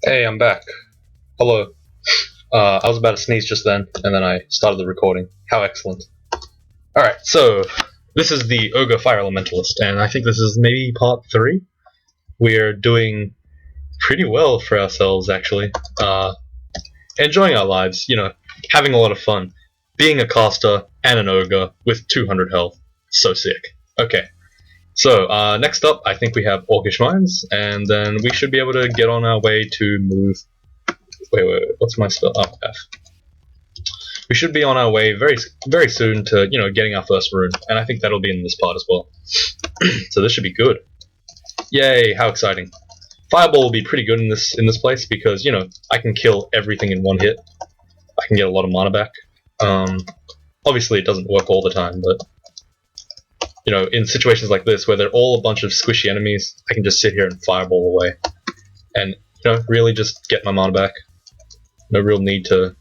Hey, I'm back. Hello. I was about to sneeze just then, and then I started the recording. How excellent. Alright, so this is the Ogre Fire Elementalist, and I think this is maybe part 3. We're doing pretty well for ourselves, actually. Enjoying our lives, having a lot of fun. Being a caster and an ogre with 200 health. So sick. Okay. So, next up, I think we have Orcish Mines, and then we should be able to get on our way to move... Wait, what's my spell? Oh, F. We should be on our way very soon to, getting our first rune, and I think that'll be in this part as well. So this should be good. Yay, how exciting. Fireball will be pretty good in this place because, I can kill everything in one hit. I can get a lot of mana back. Obviously it doesn't work all the time, but... in situations like this, where they're all a bunch of squishy enemies, I can just sit here and fireball away. And, really just get my mana back. No real need to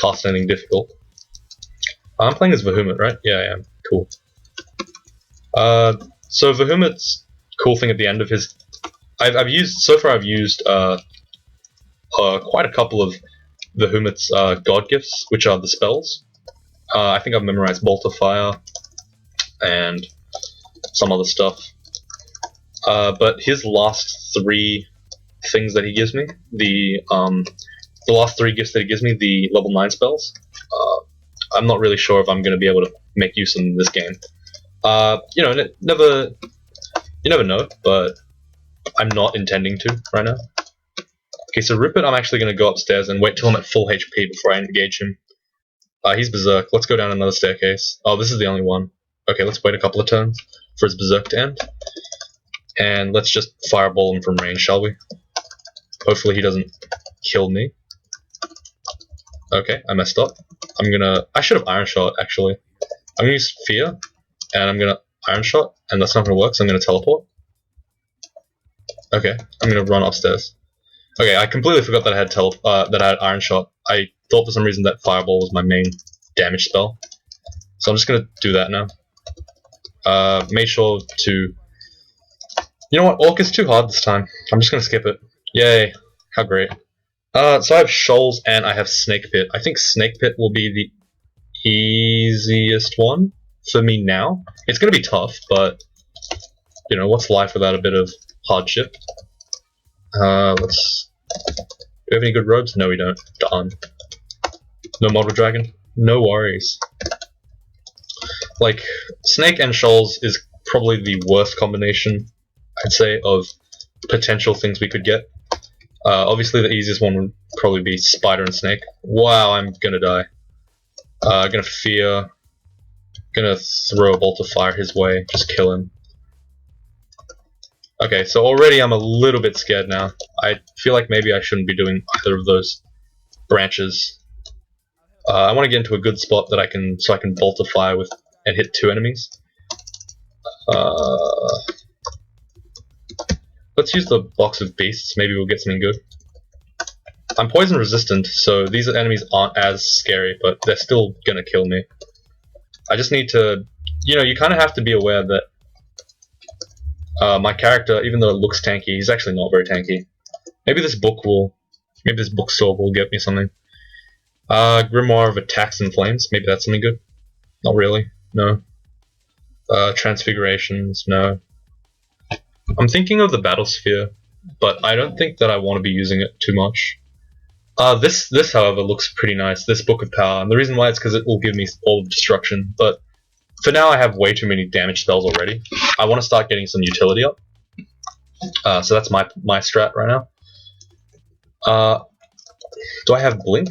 cast anything difficult. I'm playing as Vehement, right? Yeah, I am. Cool. So Vehement's cool thing at the end of his... I've used quite a couple of Vehement's god gifts, which are the spells. I think I've memorized Bolt of Fire, and some other stuff. But his last 3 things that he gives me, the last 3 gifts that he gives me, the level 9 spells, I'm not really sure if I'm going to be able to make use of them in this game. You never know, but I'm not intending to right now. Okay, so Rupert, I'm actually going to go upstairs and wait till I'm at full HP before I engage him. He's Berserk. Let's go down another staircase. Oh, this is the only one. Okay, let's wait a couple of turns for his Berserk to end. And let's just fireball him from range, shall we? Hopefully he doesn't kill me. Okay, I messed up. I should have Iron Shot, actually. I'm gonna use Fear, and I'm gonna Iron Shot, and that's not gonna work, so I'm gonna teleport. Okay, I'm gonna run upstairs. Okay, I completely forgot that I had Iron Shot. I thought for some reason that Fireball was my main damage spell. So I'm just gonna do that now. Make sure to... You know what, Orc is too hard this time. I'm just gonna skip it. Yay, how great. So I have Shoals and I have Snake Pit. I think Snake Pit will be the easiest one for me now. It's gonna be tough, but, what's life without a bit of hardship? Do we have any good robes? No, we don't. Darn. No Model Dragon? No worries. Like, Snake and Shoals is probably the worst combination, I'd say, of potential things we could get. Obviously the easiest one would probably be Spider and Snake. Wow, I'm gonna die. Gonna Fear. Gonna throw a Bolt of Fire his way. Just kill him. Okay, so already I'm a little bit scared now. I feel like maybe I shouldn't be doing either of those branches. I want to get into a good spot that I can Bolt of Fire with and hit 2 enemies. Let's use the Box of Beasts, maybe we'll get something good. I'm poison resistant, so these enemies aren't as scary, but they're still gonna kill me. I just need to... you kind of have to be aware that my character, even though it looks tanky, he's actually not very tanky. Maybe this book sword will get me something. Grimoire of Attacks and Flames, maybe that's something good. Not really, no. Transfigurations, no. I'm thinking of the Battle Sphere, but I don't think that I want to be using it too much. This however looks pretty nice, this Book of Power, and the reason why is because it will give me all of Destruction, but for now I have way too many damage spells already. I want to start getting some utility up. So that's my strat right now. Do I have Blink?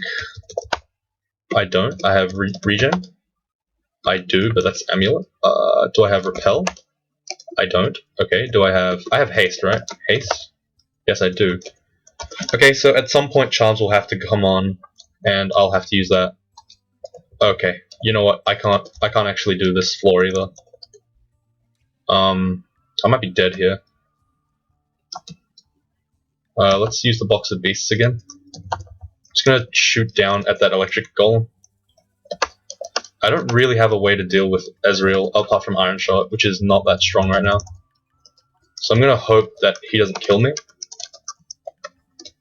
I don't. I have Regen? I do, but that's Amulet. Do I have Repel? I don't. Okay, I have Haste, right? Haste? Yes, I do. Okay, so at some point Charms will have to come on, and I'll have to use that. Okay, you know what? I can't actually do this floor either. I might be dead here. Let's use the Box of Beasts again. Just gonna shoot down at that electric golem. I don't really have a way to deal with Ezreal apart from Iron Shot, which is not that strong right now. So I'm gonna hope that he doesn't kill me.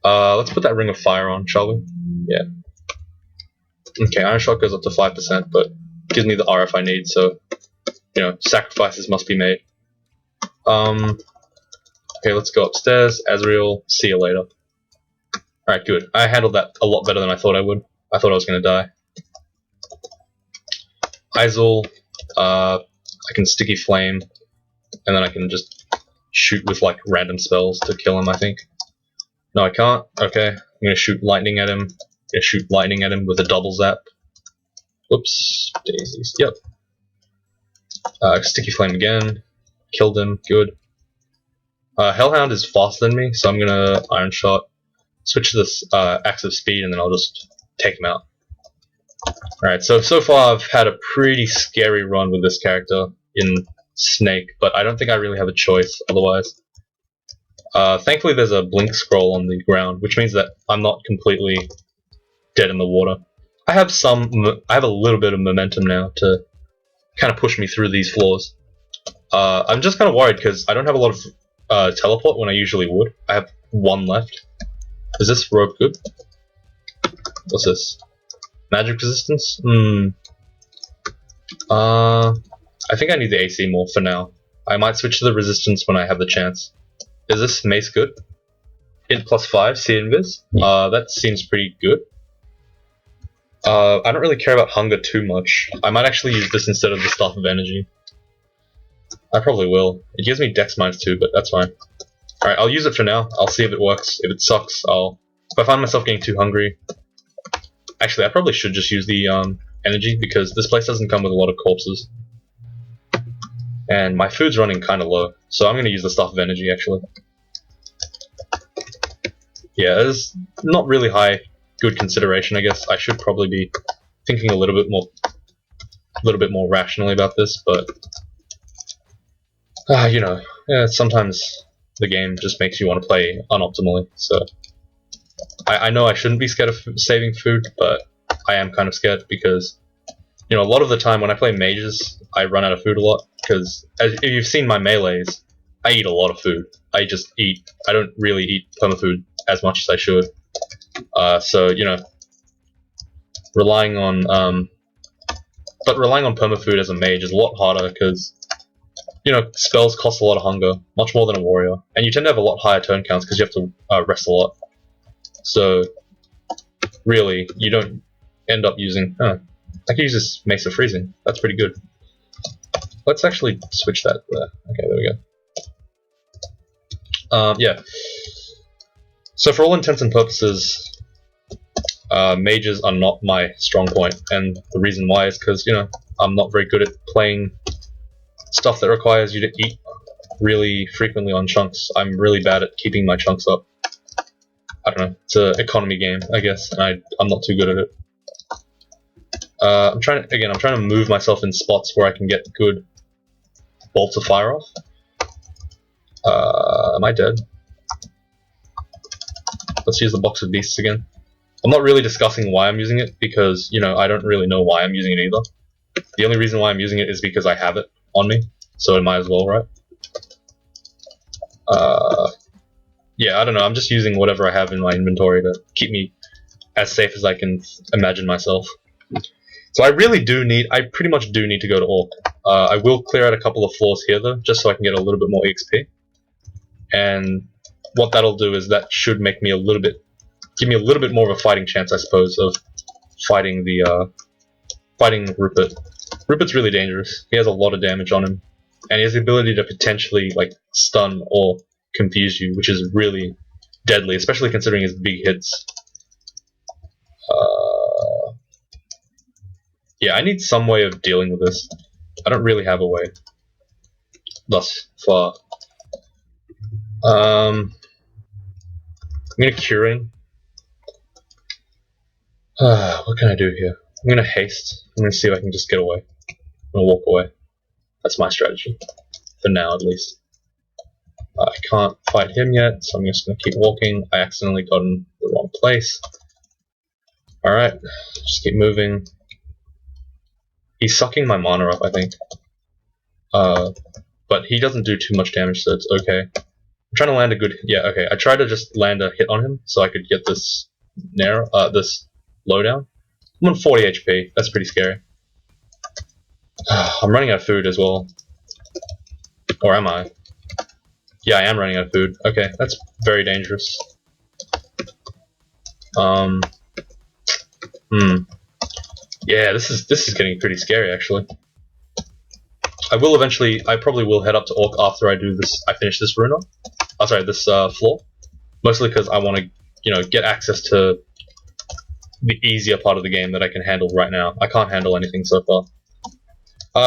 Let's put that Ring of Fire on, shall we? Yeah. Okay, Iron Shot goes up to 5%, but gives me the RF I need, so, you know, sacrifices must be made. Okay, let's go upstairs. Azrael, see you later. Alright, good. I handled that a lot better than I thought I would. I thought I was going to die. Izal, I can Sticky Flame, and then I can just shoot with, like, random spells to kill him, I think. No, I can't. Okay, I'm going to shoot lightning at him. I'm going to shoot lightning at him with a double zap. Whoops, daisies. Yep. Sticky Flame again. Killed him. Good. Hellhound is faster than me, so I'm gonna Iron Shot. Switch to this Axe of Speed, and then I'll just take him out. Alright, so far I've had a pretty scary run with this character in Snake, but I don't think I really have a choice otherwise. Thankfully there's a blink scroll on the ground, which means that I'm not completely dead in the water. I have a little bit of momentum now to kind of push me through these floors. I'm just kind of worried because I don't have a lot of teleport when I usually would. I have one left. Is this rope good? What's this? Magic resistance? I think I need the AC more for now. I might switch to the resistance when I have the chance. Is this mace good? Int +5, see invis? That seems pretty good. I don't really care about hunger too much. I might actually use this instead of the Staff of Energy. I probably will. It gives me Dex -2, but that's fine. Alright, I'll use it for now. I'll see if it works. If it sucks, if I find myself getting too hungry... Actually, I probably should just use the energy, because this place doesn't come with a lot of corpses. And my food's running kind of low, so I'm going to use the Staff of Energy, actually. Yeah, it's not really high good consideration, I guess. I should probably be thinking a little bit more rationally about this, but... you know, sometimes the game just makes you want to play unoptimally, so... I know I shouldn't be scared of saving food, but I am kind of scared because, you know, a lot of the time when I play mages, I run out of food a lot, because if you've seen my melees, I eat a lot of food. I don't really eat permafood as much as I should. So, you know, relying on permafood as a mage is a lot harder because, you know, spells cost a lot of hunger, much more than a warrior, and you tend to have a lot higher turn counts because you have to rest a lot. So, really, you don't end up using... I can use this Mace of Freezing. That's pretty good. Let's actually switch that there. Okay, there we go. Yeah. So for all intents and purposes, mages are not my strong point, and the reason why is because, you know, I'm not very good at playing stuff that requires you to eat really frequently on chunks. I'm really bad at keeping my chunks up. I don't know, it's an economy game, I guess, and I'm not too good at it. I'm trying to move myself in spots where I can get good bolts of fire off. Am I dead? Let's use the box of beasts again. I'm not really discussing why I'm using it, because, you know, I don't really know why I'm using it either. The only reason why I'm using it is because I have it on me, so it might as well, right? Yeah, I don't know, I'm just using whatever I have in my inventory to keep me as safe as I can imagine myself. So I pretty much do need to go to Orc. I will clear out a couple of floors here though, just so I can get a little bit more XP. And what that'll do is that should make me give me a little bit more of a fighting chance, I suppose, of fighting Rupert. Rupert's really dangerous. He has a lot of damage on him, and he has the ability to potentially, like, stun or confuse you, which is really deadly, especially considering his big hits. Yeah, I need some way of dealing with this. I don't really have a way thus far. I'm gonna Curing. What can I do here? I'm gonna haste. I'm gonna see if I can just get away. I'm gonna walk away. That's my strategy. For now, at least. I can't fight him yet, so I'm just gonna keep walking. I accidentally got in the wrong place. Alright, just keep moving. He's sucking my mana up, I think. But he doesn't do too much damage, so it's okay. trying to land a good. Yeah, okay. I tried to just land a hit on him so I could get this this lowdown. I'm on 40 HP. That's pretty scary. I'm running out of food as well. Or am I? Yeah, I am running out of food. Okay, that's very dangerous. Yeah, this is getting pretty scary actually. I probably will head up to Orc after I finish this rune on. Oh, sorry, this floor. Mostly because I want to, get access to the easier part of the game that I can handle right now. I can't handle anything so far.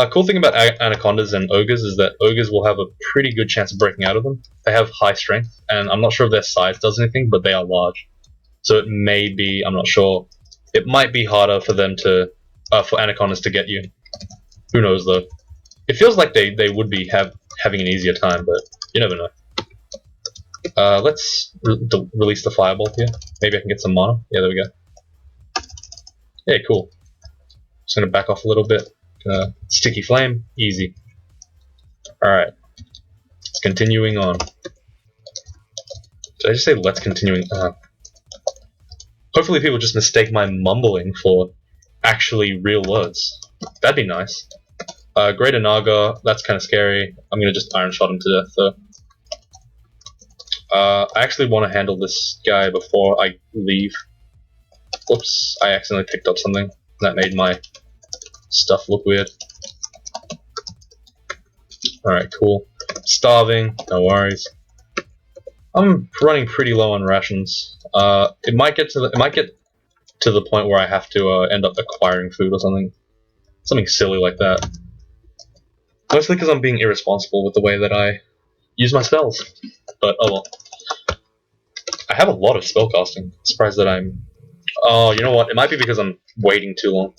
Cool thing about anacondas and ogres is that ogres will have a pretty good chance of breaking out of them. They have high strength, and I'm not sure if their size does anything, but they are large. So it may be, I'm not sure, it might be harder for them to, for anacondas to get you. Who knows though. It feels like they would be having an easier time, but you never know. Let's release the fireball here. Maybe I can get some mana. Yeah, there we go. Yeah, cool. Just gonna back off a little bit. Sticky flame, easy. Alright. It's continuing on. Did I just say let's continuing? Hopefully people just mistake my mumbling for actually real words. That'd be nice. Greater Naga, that's kind of scary. I'm gonna just Iron Shot him to death though. I actually want to handle this guy before I leave. Whoops, I accidentally picked up something. That made my stuff look weird. Alright, cool. Starving, no worries. I'm running pretty low on rations. It might get to the point where I have to end up acquiring food or something. Something silly like that. Mostly because I'm being irresponsible with the way that I use my spells. But oh well. I have a lot of spellcasting. Surprised that I'm... Oh, you know what? It might be because I'm waiting too long.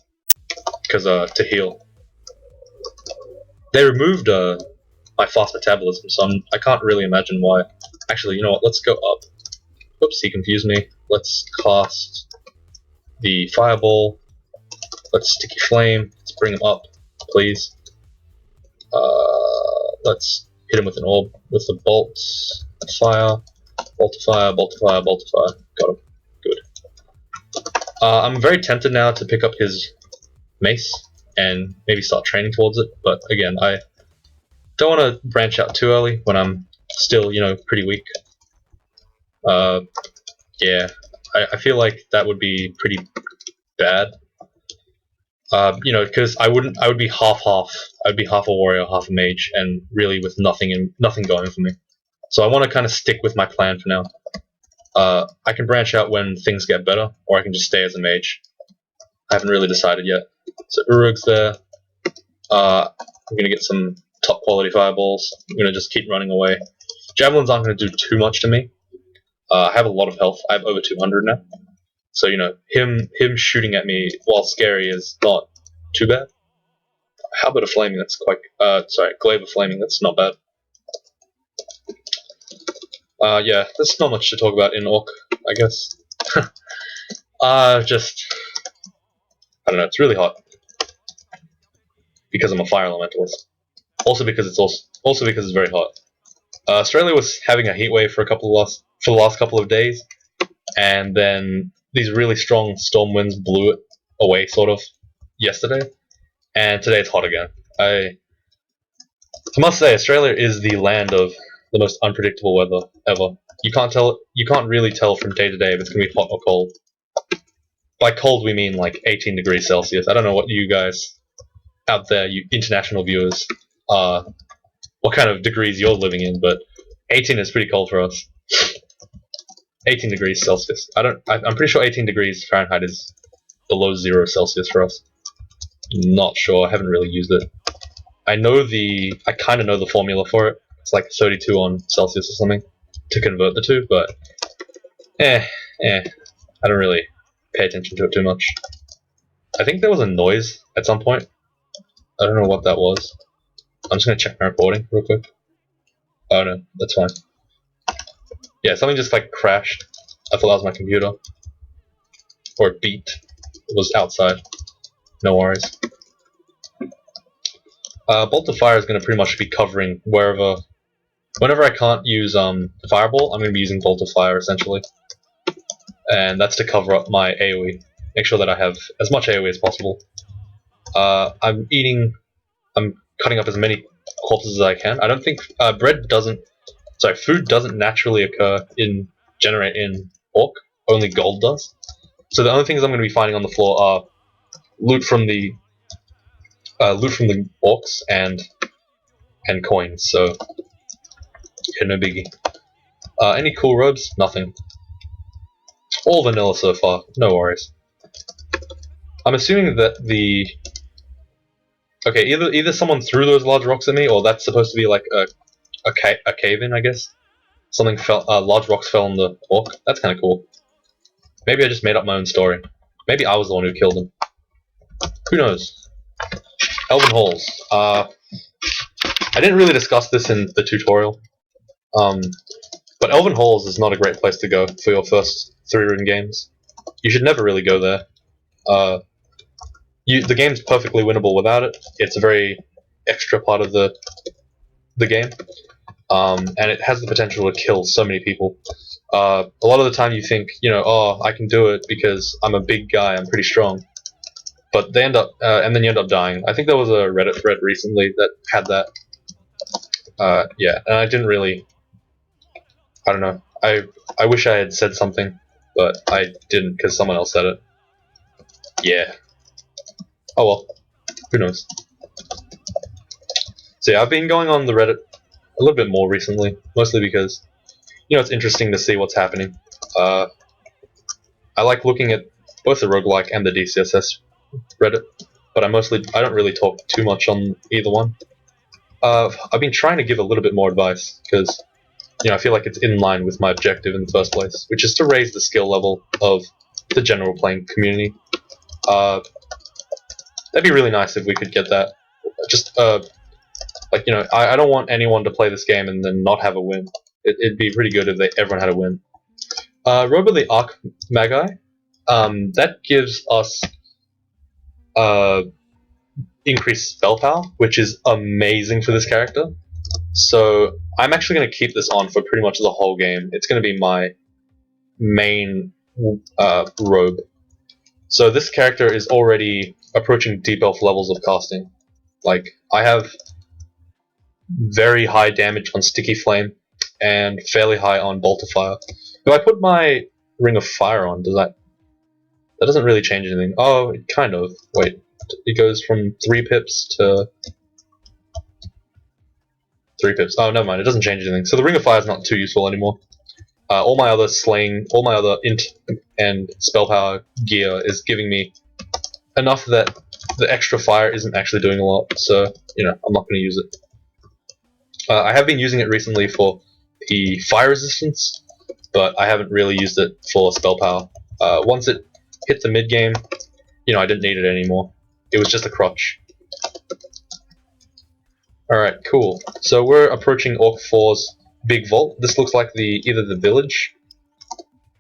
Because, to heal. They removed, my fast metabolism, so I can't really imagine why. Actually, you know what? Let's go up. Oops, he confused me. Let's cast the fireball. Let's sticky flame. Let's bring him up, please. Let's hit him with an orb with the bolt, fire, bolt of fire, bolt of fire, bolt of fire. Got him. Good. I'm very tempted now to pick up his mace and maybe start training towards it, but again, I don't want to branch out too early when I'm still, pretty weak. Yeah, I feel like that would be pretty bad. Because I would be half-half. I'd be half a warrior, half a mage, and really with nothing going for me. So I want to kind of stick with my plan for now. I can branch out when things get better, or I can just stay as a mage. I haven't really decided yet. So Urug's there. I'm gonna get some top quality fireballs. I'm gonna just keep running away. Javelins aren't gonna do too much to me. I have a lot of health. I have over 200 now. So, him shooting at me while scary is not too bad. How about a flaming? That's quite... glaive of flaming, that's not bad. Yeah, there's not much to talk about in Orc, I guess. I don't know, it's really hot. Because I'm a fire elementalist. Also because it's very hot. Australia was having a heat wave for the last couple of days, and then these really strong storm winds blew it away, sort of, yesterday, and today it's hot again. I must say, Australia is the land of the most unpredictable weather ever. You can't really tell from day to day if it's gonna be hot or cold. By cold we mean like 18 degrees Celsius. I don't know what you guys out there, you international viewers, what kind of degrees you're living in, but 18 is pretty cold for us. 18 degrees Celsius. I'm pretty sure 18 degrees Fahrenheit is below 0 Celsius for us. Not sure, I haven't really used it. I kind of know the formula for it. It's like 32 on Celsius or something to convert the two, but I don't really pay attention to it too much. I think there was a noise at some point. I don't know what that was. I'm just gonna check my recording real quick. Oh no, that's fine. Yeah, something just like crashed. I thought that was my computer. Or it beeped. It was outside. No worries. Bolt of Fire is going to pretty much be covering wherever whenever I can't use Fireball, I'm going to be using Bolt of Fire essentially, and that's to cover up my AoE. Make sure that I have as much AoE as possible. I'm cutting up as many corpses as I can. I don't think food doesn't naturally generate in Orc. Only gold does. So the only things I'm going to be finding on the floor are loot from the orcs and coins. So yeah, no biggie. Any cool robes? Nothing. All vanilla so far. No worries. I'm assuming that either someone threw those large rocks at me, or that's supposed to be like a cave in, I guess. Something fell. Large rocks fell on the orc. That's kind of cool. Maybe I just made up my own story. Maybe I was the one who killed him. Who knows? Elven Halls. I didn't really discuss this in the tutorial. But Elven Halls is not a great place to go for your first 3 rune games. You should never really go there. The game's perfectly winnable without it. It's a very extra part of the game. And it has the potential to kill so many people. A lot of the time you think, oh, I can do it because I'm a big guy, I'm pretty strong. But they end up, and then you end up dying. I think there was a Reddit thread recently that had that. Yeah, and I didn't really, I don't know. I wish I had said something, but I didn't because someone else said it. Yeah. Oh well, who knows. So yeah, I've been going on the Reddit a little bit more recently, mostly because, it's interesting to see what's happening. I like looking at both the roguelike and the DCSS Reddit, but I don't really talk too much on either one. I've been trying to give a little bit more advice, because, I feel like it's in line with my objective in the first place, which is to raise the skill level of the general playing community. That'd be really nice if we could get that. Just, I don't want anyone to play this game and then not have a win. It'd be pretty good if everyone had a win. Robo the Arc Magi, that gives us increased spell power, which is amazing for this character. So I'm actually going to keep this on for pretty much the whole game. It's going to be my main robe. So this character is already approaching deep elf levels of casting. Like, I have very high damage on Sticky Flame and fairly high on Bolt of Fire. If I put my Ring of Fire on, that doesn't really change anything. Oh, it kind of. Wait, it goes from 3 pips to 3 pips. Oh, never mind, it doesn't change anything. So the Ring of Fire is not too useful anymore. All my other int and spell power gear is giving me enough that the extra fire isn't actually doing a lot, so, I'm not going to use it. I have been using it recently for the fire resistance, but I haven't really used it for spell power. Once it hit the mid game, I didn't need it anymore. It was just a crutch. Alright, cool. So we're approaching Orc 4's big vault. This looks like either the village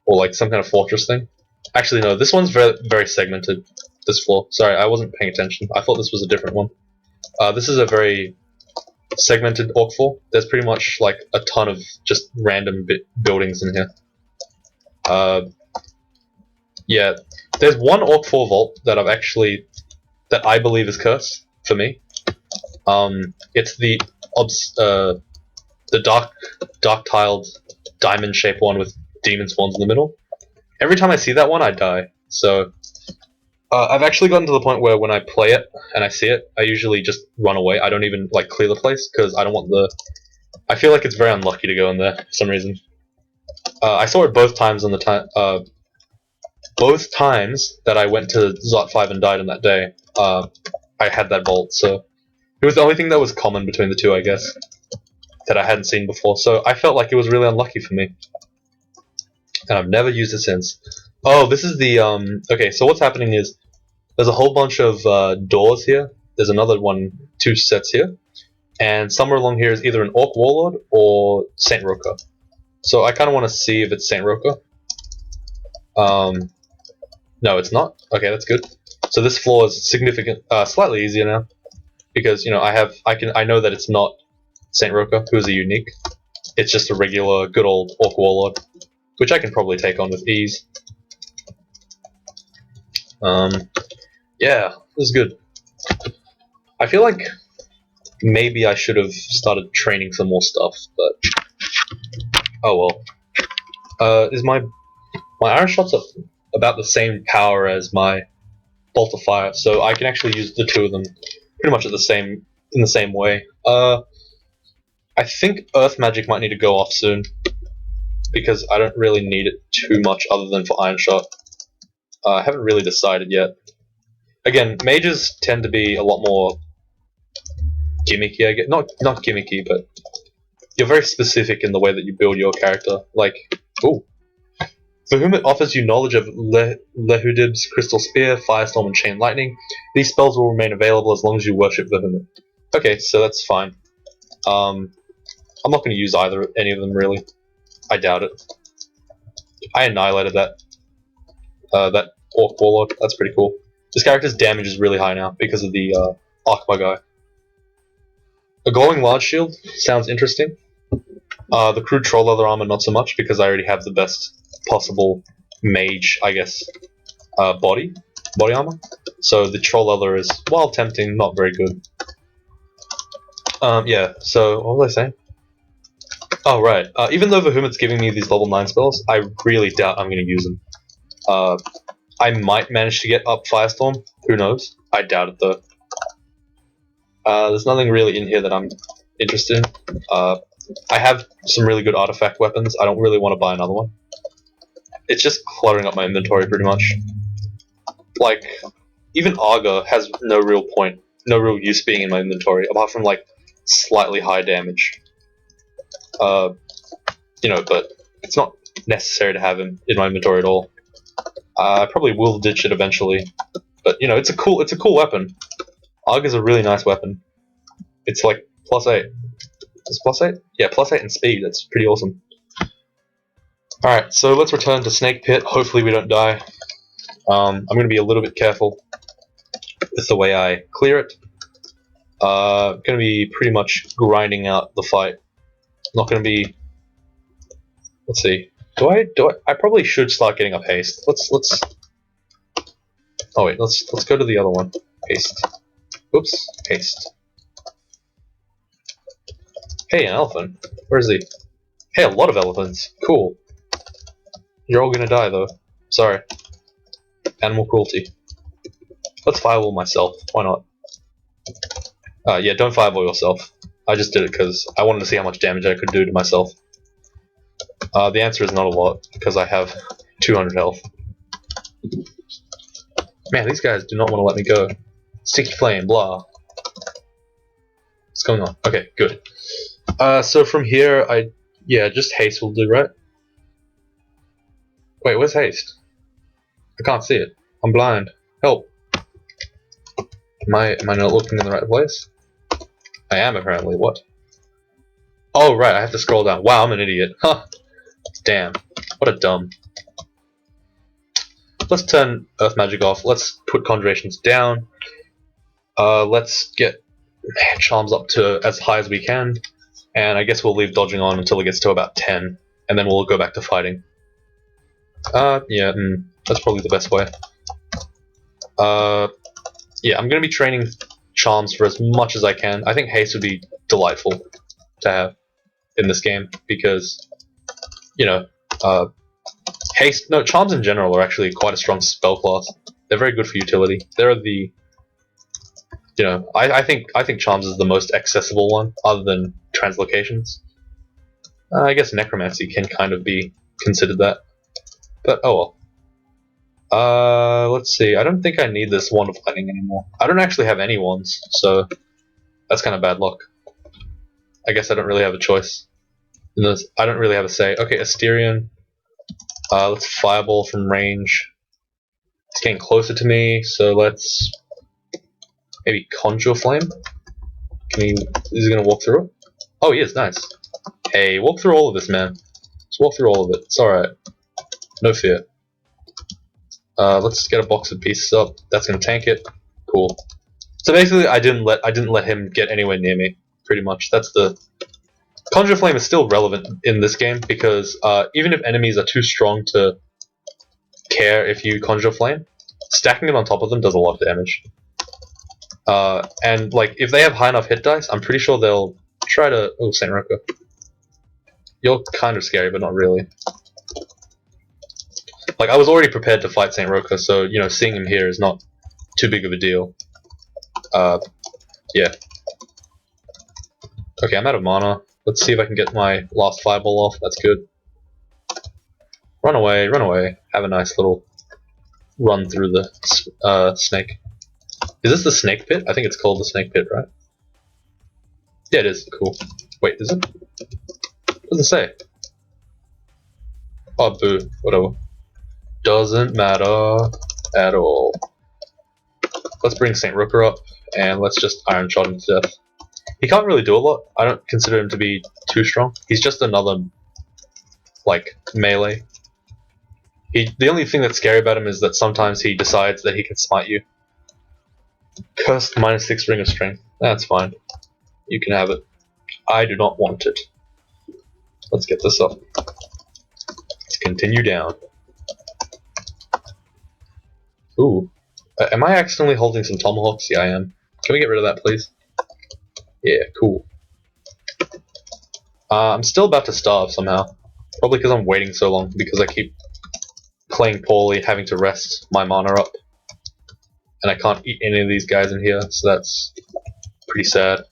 or like some kind of fortress thing. Actually, no, this one's very, very segmented, this floor. Sorry, I wasn't paying attention. I thought this was a different one. This is a very segmented Orc 4. There's pretty much like a ton of just random buildings in here. Yeah, there's one Orc 4 vault that I believe is cursed for me. It's the dark-tiled, diamond-shaped one with demon spawns in the middle. Every time I see that one, I die. So, I've actually gotten to the point where when I play it and I see it, I usually just run away. I don't even clear the place because I don't want I feel like it's very unlucky to go in there for some reason. I saw it both times both times that I went to Zot 5 and died on that day. I had that vault, so it was the only thing that was common between the two, I guess, that I hadn't seen before. So I felt like it was really unlucky for me, and I've never used it since. Oh, this is the okay, so what's happening is there's a whole bunch of doors here. There's another 2 sets here, and somewhere along here is either an Orc Warlord or Saint Roka. So I kind of want to see if it's Saint Roka. No, it's not. Okay, that's good. So this floor is slightly easier now, because I know that it's not Saint Roka, who is a unique. It's just a regular, good old Orc Warlord, which I can probably take on with ease. Yeah, this is good. I feel like maybe I should have started training some more stuff, but oh well. Is my iron shots about the same power as my bolt of fire, so I can actually use the two of them pretty much in the same way. I think Earth Magic might need to go off soon, because I don't really need it too much other than for Iron Shot. I haven't really decided yet. Again, mages tend to be a lot more gimmicky, I guess. Not gimmicky, but you're very specific in the way that you build your character. Like, ooh. Vehement offers you knowledge of Lehudib's Crystal Spear, Firestorm, and Chain Lightning. These spells will remain available as long as you worship Vehement. Okay, so that's fine. I'm not going to use any of them, really. I doubt it. I annihilated that Orc Warlord. That's pretty cool. This character's damage is really high now because of the Archma guy. A glowing large shield sounds interesting. The crude troll leather armor not so much because I already have the best possible mage, I guess, body armor. So the troll leather is, while tempting, not very good. Yeah. So what was I saying? Oh right. Even though Vehement's giving me these level 9 spells, I really doubt I'm going to use them. I might manage to get up Firestorm. Who knows? I doubt it though. There's nothing really in here that I'm interested in. I have some really good artifact weapons. I don't really want to buy another one. It's just cluttering up my inventory pretty much. Like, even Augur has no real point, no real use being in my inventory, apart from like slightly high damage. You know, but it's not necessary to have him in my inventory at all. I probably will ditch it eventually, but you know, it's a cool weapon. Augur's a really nice weapon. It's like +8. Is it +8? Yeah, +8 in speed. That's pretty awesome. Alright, so let's return to Snake Pit. Hopefully we don't die. I'm going to be a little bit careful with the way I clear it. Going to be pretty much grinding out the fight. Not going to be... Let's see. I probably should start getting up haste. Let's oh wait, let's go to the other one. Haste. Oops, haste. Hey, an elephant. Where is he? Hey, a lot of elephants. Cool. You're all gonna die though. Sorry. Animal cruelty. Let's fireball myself. Why not? Yeah, don't fireball yourself. I just did it because I wanted to see how much damage I could do to myself. The answer is not a lot, because I have 200 health. Man, these guys do not want to let me go. Sticky flame, blah. What's going on? Okay, good. So from here, yeah, just haste will do, right? Wait, where's haste? I can't see it. I'm blind. Help. Am I not looking in the right place? I am apparently. What? Oh right, I have to scroll down. Wow, I'm an idiot. Huh. Damn. What a dumb. Let's turn Earth Magic off. Let's put Conjurations down. Let's get Charms up to as high as we can. And I guess we'll leave dodging on until it gets to about 10. And then we'll go back to fighting. Yeah, that's probably the best way. Yeah, I'm going to be training Charms for as much as I can. I think Haste would be delightful to have in this game because, you know, Charms in general are actually quite a strong spell class. They're very good for utility. They're the, you know, I think Charms is the most accessible one, other than Translocations. I guess Necromancy can kind of be considered that, but oh well. Let's see. I don't think I need this Wand of Lightning anymore. I don't actually have any wands, so that's kind of bad luck. I guess I don't really have a choice. I don't really have a say. Okay, Asterion. Let's Fireball from range. It's getting closer to me, so let's maybe Conjure Flame. Is he gonna walk through it? Oh, he is. Nice. Hey, walk through all of this, man. Just walk through all of it. It's alright. No fear. Let's get a box of pieces up. That's gonna tank it. Cool. So basically, I didn't let him get anywhere near me. Pretty much. That's the Conjure Flame is still relevant in this game because even if enemies are too strong to care if you Conjure Flame, stacking it on top of them does a lot of damage. And like if they have high enough hit dice, I'm pretty sure they'll try to. Oh, Saint Roka. You're kind of scary, but not really. Like I was already prepared to fight Saint Roka, so you know seeing him here is not too big of a deal. Yeah. Okay, I'm out of mana. Let's see if I can get my last fireball off. That's good. Run away, run away. Have a nice little run through the snake. Is this the snake pit? I think it's called the snake pit, right? Yeah, it is. Cool. Wait, is it? What does it say? Oh, boo. Whatever. Doesn't matter at all. Let's bring Saint Rooker up, and let's just Iron Shot him to death. He can't really do a lot. I don't consider him to be too strong. He's just another, like, melee. The only thing that's scary about him is that sometimes he decides that he can smite you. Cursed -6 Ring of Strength. That's fine. You can have it. I do not want it. Let's get this up. Let's continue down. Ooh. Am I accidentally holding some tomahawks? Yeah, I am. Can we get rid of that, please? Yeah, cool. I'm still about to starve somehow. Probably because I'm waiting so long, because I keep playing poorly, having to rest my mana up. And I can't eat any of these guys in here, so that's pretty sad.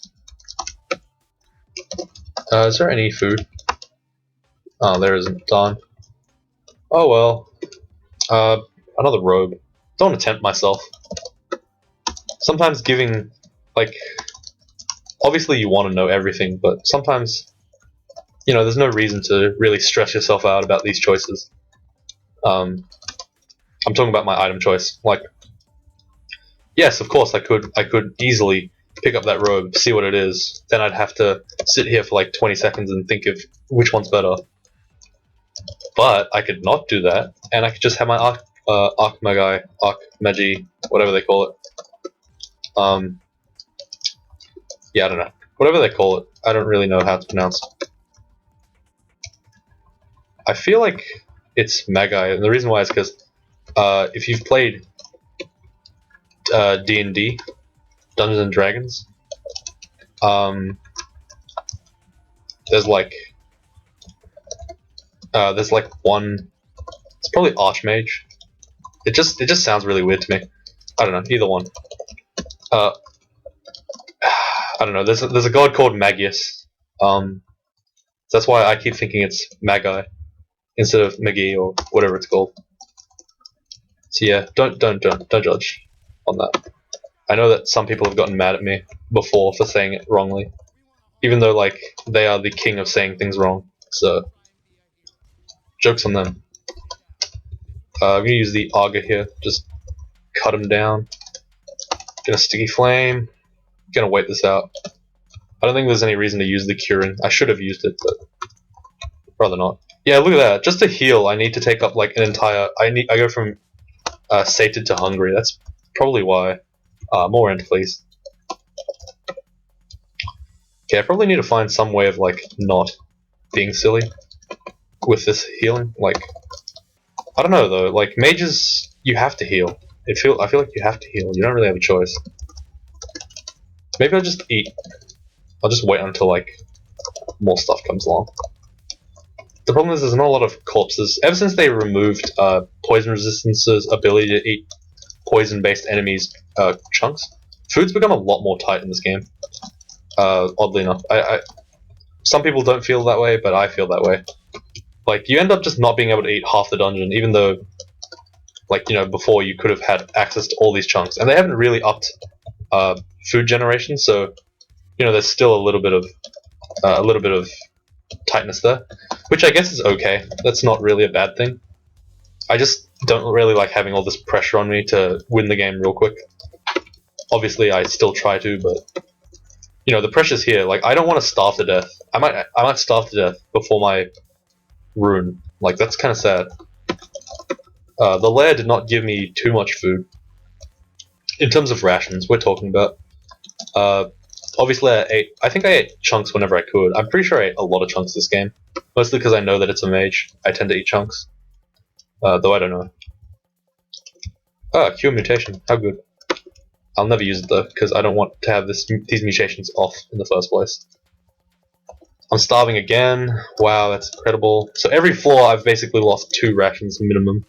Is there any food? Oh, there isn't. Darn. Oh well. Another robe. Don't want to tempt myself. Sometimes giving, like, obviously you want to know everything, but sometimes, you know, there's no reason to really stress yourself out about these choices. I'm talking about my item choice. Like, yes, of course I could easily pick up that robe, see what it is, then I'd have to sit here for like 20 seconds and think of which one's better. But I could not do that, and I could just have my Archmagi, whatever they call it. Yeah, I don't know. Whatever they call it, I don't really know how to pronounce. I feel like it's Magi, and the reason why is because if you've played D&D, Dungeons and Dragons, there's like one. It's probably Archmage. It just sounds really weird to me. I don't know. Either one. I don't know. There's a god called Magius. That's why I keep thinking it's Magi instead of Magi or whatever it's called. So yeah, don't judge on that. I know that some people have gotten mad at me before for saying it wrongly, even though like they are the king of saying things wrong. So joke's on them. I'm gonna use the auger here. Just cut him down. Get a sticky flame. Gonna wait this out. I don't think there's any reason to use the curing. I should have used it, but rather not. Yeah, look at that. Just to heal, I need to take up like an entire. I go from sated to hungry. That's probably why. More end, please. Okay, I probably need to find some way of like not being silly with this healing. Like, I don't know though. Like mages, you have to heal. I feel like you have to heal. You don't really have a choice. Maybe I'll just eat. I'll just wait until like more stuff comes along. The problem is there's not a lot of corpses. Ever since they removed Poison Resistance's ability to eat poison-based enemies chunks, food's become a lot more tight in this game. Oddly enough, some people don't feel that way, but I feel that way. Like you end up just not being able to eat half the dungeon, even though, like you know, before you could have had access to all these chunks, and they haven't really upped food generation, so you know there's still a little bit of tightness there, which I guess is okay. That's not really a bad thing. I just don't really like having all this pressure on me to win the game real quick. Obviously, I still try to, but you know the pressure's here. Like I don't want to starve to death. I might starve to death before my rune. Like that's kind of sad. The lair did not give me too much food. In terms of rations, we're talking about. Obviously, I think I ate chunks whenever I could. I'm pretty sure I ate a lot of chunks this game. Mostly because I know that it's a mage. I tend to eat chunks. Though I don't know. Ah, cure mutation. How good. I'll never use it though, because I don't want to have these mutations off in the first place. I'm starving again. Wow, that's incredible. So every floor I've basically lost 2 rations minimum.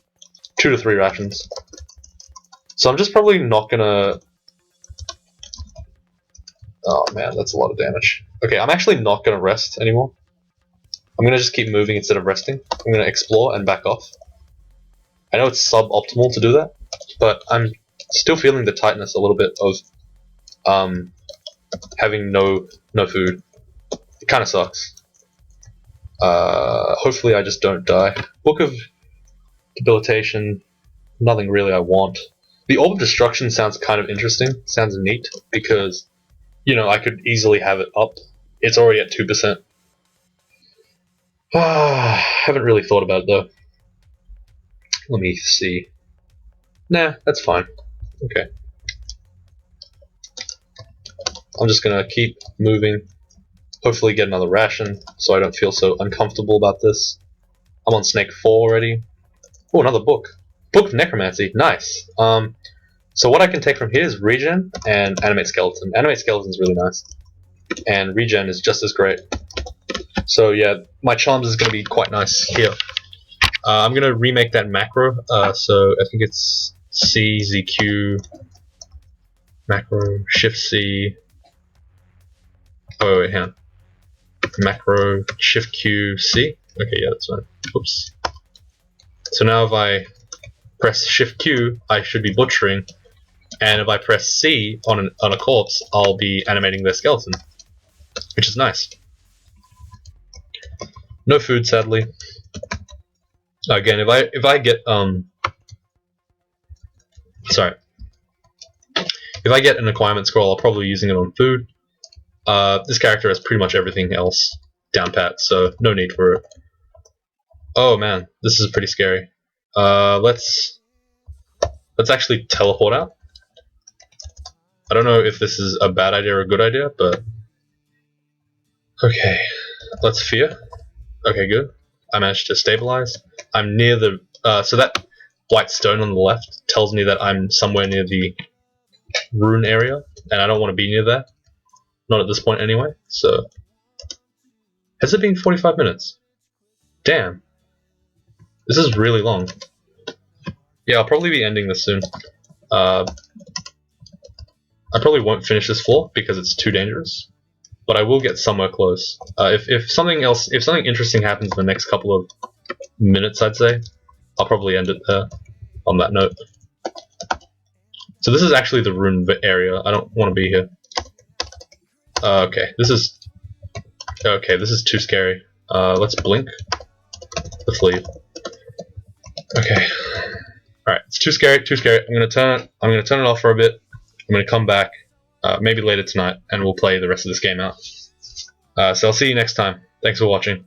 2 to 3 rations. So I'm just probably not gonna... Oh man, that's a lot of damage. Okay, I'm actually not gonna rest anymore. I'm gonna just keep moving instead of resting. I'm gonna explore and back off. I know it's suboptimal to do that, but I'm still feeling the tightness a little bit of having no food. It kind of sucks. Hopefully I just don't die. Book of Debilitation, nothing really I want. The Orb of Destruction sounds kind of interesting, sounds neat, because, you know, I could easily have it up. It's already at 2%. Haven't really thought about it though. Let me see. Nah, that's fine. Okay. I'm just gonna keep moving. Hopefully get another ration, so I don't feel so uncomfortable about this. I'm on Snake 4 already. Oh, another book. Book of Necromancy. Nice. So what I can take from here is Regen and Animate Skeleton. Animate Skeleton is really nice. And Regen is just as great. So yeah, my Charms is going to be quite nice here. I'm going to remake that macro. So I think it's C, ZQ, macro, Shift C. Oh, wait, hang on. Macro, Shift Q, C. Okay, yeah, that's fine. Oops. So now if I press Shift Q, I should be butchering, and if I press C on a corpse, I'll be animating their skeleton, which is nice. No food, sadly. Again, if I get if I get an acquirement scroll, I'll probably be using it on food. This character has pretty much everything else down pat, so no need for it. Oh man, this is pretty scary. Let's actually teleport out. I don't know if this is a bad idea or a good idea, but okay. Let's fear. Okay, good. I managed to stabilize. I'm near the so that white stone on the left tells me that I'm somewhere near the rune area, and I don't want to be near there. Not at this point anyway. So has it been 45 minutes? Damn. This is really long. Yeah, I'll probably be ending this soon. I probably won't finish this floor because it's too dangerous, but I will get somewhere close. If something interesting happens in the next couple of minutes, I'd say, I'll probably end it there on that note. So this is actually the rune area. I don't want to be here. Okay, this is too scary. Let's blink. Let's leave. Okay. Alright, it's too scary, too scary. I'm gonna turn it off for a bit. I'm gonna come back, maybe later tonight, and we'll play the rest of this game out. So I'll see you next time. Thanks for watching.